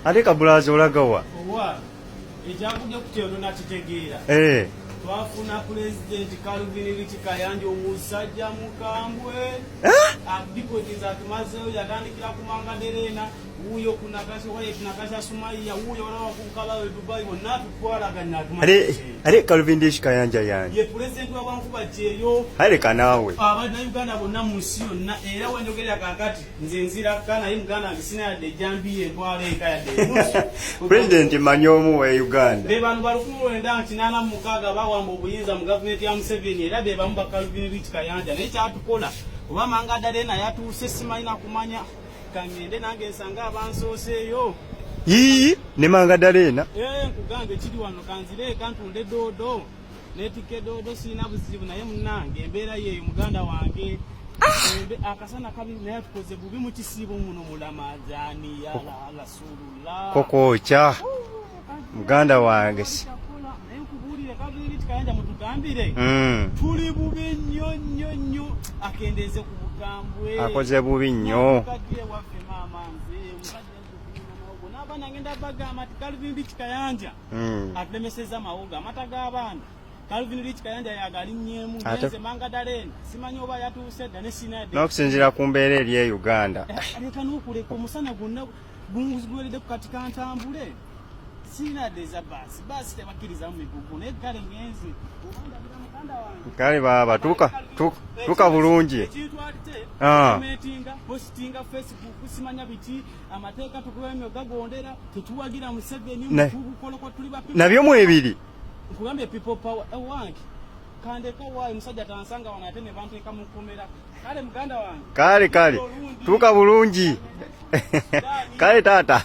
Ate kabulazi olagawa. Owa. Ekyakujja kutyono nakitegeera. Twafuna Pulezidenti Calvin Kayanja omusajja mukambwe. Abikotiza atumazeyo yatandikira ku Mangaderena. Wuyo kunakasi waye kunakasa Sumaiya wuyo wala wakukaba we Dubai wonna tutwalaganya atumaze. Ale Calvin Kayanja yani. Ye Pulezidenti wa Bankuba jeyo. Ale kanawe. Abadde Uganda bonna mu nsi yonna era wanjogerera kakati nze nzira kana ye Uganda ngisina yadde jambiye ntwale eka yadde. President manyomu wa Uganda. Be bantu balukumu wenda ntinana mukaga bawamba obuyinza mu government ya Museveni era be bamu ba Calvin Kayanja naye kyatukola oba Mangaderena yatuuse simalina kumanya kangende nange nsanga abansooseeyo. Ne Mangaderena. Nkugambe kiri wano kanzire kantunde dodo netike dodo sina buzibu naye munange embeera yeyo muganda wange. Akasana kabiri naye tukoze bubi mu kisibo muno mulamazani yala rasulullah. Kokocha. Muganda wange. Nkubulire Calvin Kayanja mutugambire. Tuli bubi nnyo akendeze ku bugambwe. Akoze bubi nnyo. N'abaana ngenda bagamba ati Calvin Kayanja atulemeseza mawoga amata g'abaana. Calvin Kayanja yagalinnyemu ngenze Mangaderena simanyi oba yatuuse dda ne sinadde. N'okusinziira ku mbeera eri e Uganda. Leka n'okuleka omusana gwonna gunguzigweredde ku kati kantambule. Sinadde za basi tebakkiriza mu migugu naye kale ngenze. Kale baba tuka bulungi. Ekintu ate postinga Facebook simanya biti amateeka tukwemyo gagondera tetuwagira Museveni mutubukola kwa tuli bapi. Nabyo mu ebiri. Nkugambe people power wange. Kandeka wayi musajja tansanga wanate ne bantu ekamukomera. Kale muganda wange. Kale tuka bulungi. Kale tata.